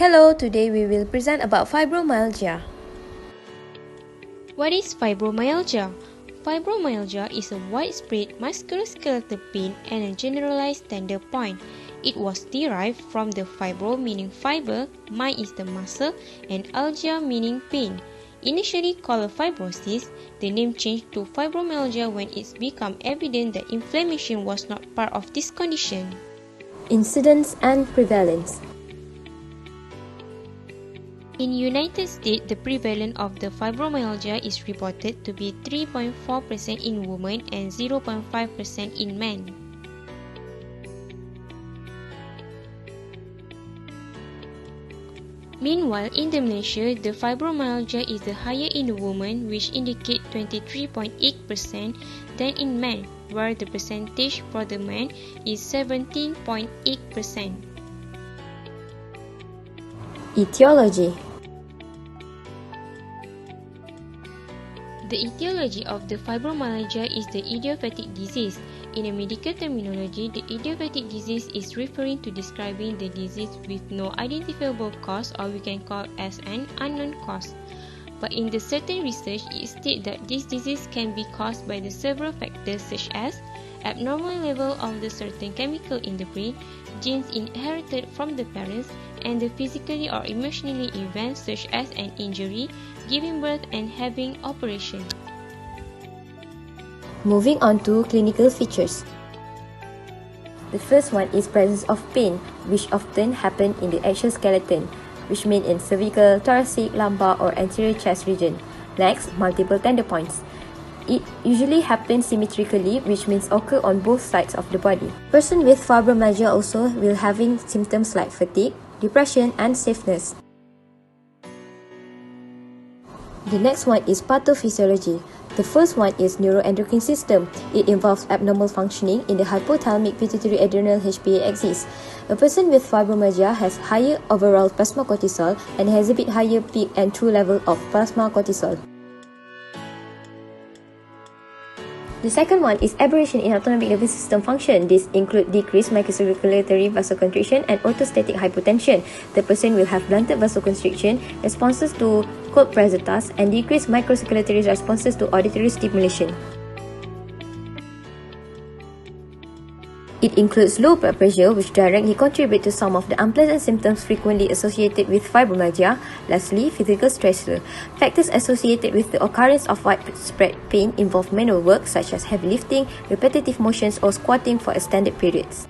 Hello, today we will present about fibromyalgia. What is fibromyalgia? Fibromyalgia is a widespread musculoskeletal pain and a generalized tender point. It was derived from the fibro meaning fiber, my is the muscle, and algia meaning pain. Initially called fibrosis, the name changed to fibromyalgia when it's become evident that inflammation was not part of this condition. Incidence and prevalence. In United States, the prevalence of the fibromyalgia is reported to be 3.4% in women and 0.5% in men. Meanwhile, in the Malaysia, the fibromyalgia is higher in the women, which indicate 23.8% than in men, where the percentage for the men is 17.8%. Etiology. The etiology of the fibromyalgia is the idiopathic disease. In a medical terminology, the idiopathic disease is referring to describing the disease with no identifiable cause, or we can call as an unknown cause. But in the certain research, it states that this disease can be caused by the several factors such as abnormal level of the certain chemical in the brain, genes inherited from the parents, and the physically or emotionally events such as an injury, giving birth, and having operation. Moving on to clinical features. The first one is presence of pain, which often happen in the axial skeleton, which mean in cervical, thoracic, lumbar, or anterior chest region. Next, multiple tender points. It usually happens symmetrically, which means occur on both sides of the body. Person with fibromyalgia also will having symptoms like fatigue, depression, and stiffness. The next one is pathophysiology. The first one is neuroendocrine system. It involves abnormal functioning in the hypothalamic pituitary adrenal HPA axis. A person with fibromyalgia has higher overall plasma cortisol and has a bit higher peak and true level of plasma cortisol. The second one is aberration in autonomic nervous system function. This include decreased microcirculatory vasoconstriction and orthostatic hypotension. The person will have blunted vasoconstriction, responses to cold pressure tasks, and decreased microcirculatory responses to auditory stimulation. It includes low blood pressure, which directly contribute to some of the unpleasant symptoms frequently associated with fibromyalgia. Lastly, physical stressor. Factors associated with the occurrence of widespread pain involve manual work such as heavy lifting, repetitive motions, or squatting for extended periods.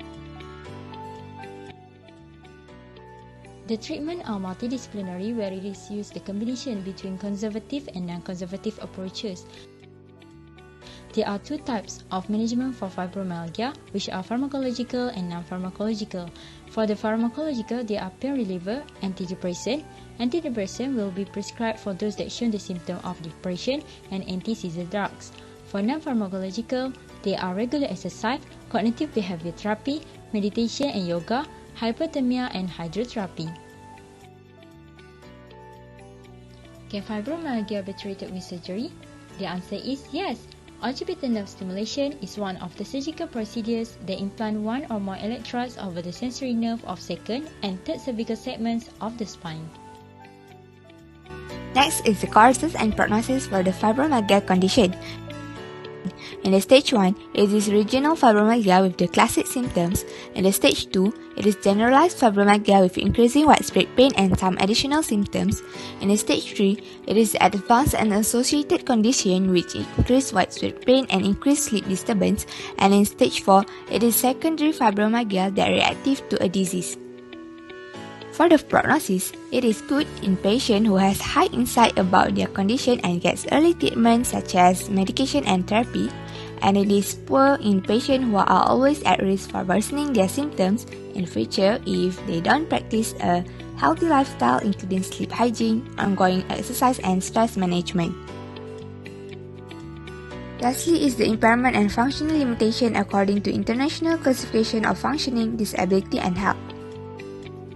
The treatment are multidisciplinary, where it is used the combination between conservative and non-conservative approaches. There are two types of management for fibromyalgia, which are pharmacological and non-pharmacological. For the pharmacological, there are pain reliever, antidepressant. Antidepressant will be prescribed for those that show the symptom of depression, and anti-seizure drugs. For non-pharmacological, there are regular exercise, cognitive behavior therapy, meditation and yoga, hypothermia, and hydrotherapy. Can fibromyalgia be treated with surgery? The answer is yes. Orbital nerve stimulation is one of the surgical procedures that implant one or more electrodes over the sensory nerve of second and third cervical segments of the spine. Next is the causes and prognosis for the fibromyalgia condition. In the stage 1, it is regional fibromyalgia with the classic symptoms. In the stage 2, it is generalized fibromyalgia with increasing widespread pain and some additional symptoms. In the stage 3, it is advanced and associated condition which increased widespread pain and increased sleep disturbance. And in stage 4, it is secondary fibromyalgia that reactive to a disease. For the prognosis, it is good in patients who has high insight about their condition and gets early treatment such as medication and therapy, and it is poor in patients who are always at risk for worsening their symptoms in future if they don't practice a healthy lifestyle including sleep hygiene, ongoing exercise, and stress management. Lastly is the impairment and functional limitation according to International Classification of Functioning, Disability and Health.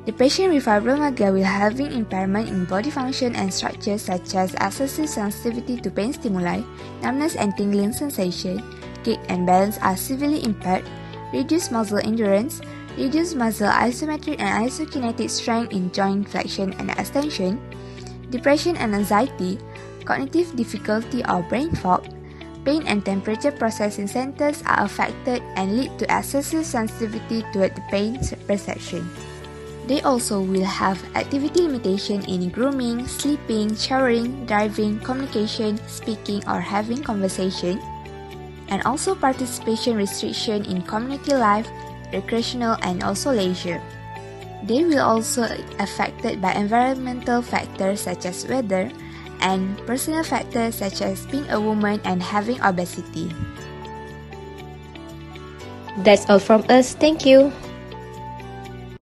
The patient with fibromyalgia will having impairment in body function and structure such as excessive sensitivity to pain stimuli, numbness and tingling sensation, gait and balance are severely impaired, reduced muscle endurance, reduced muscle isometric and isokinetic strength in joint flexion and extension, depression and anxiety, cognitive difficulty or brain fog, pain and temperature processing centers are affected and lead to excessive sensitivity toward the pain perception. They also will have activity limitation in grooming, sleeping, showering, driving, communication, speaking or having conversation, and also participation restriction in community life, recreational and also leisure. They will also be affected by environmental factors such as weather and personal factors such as being a woman and having obesity. That's all from us. Thank you.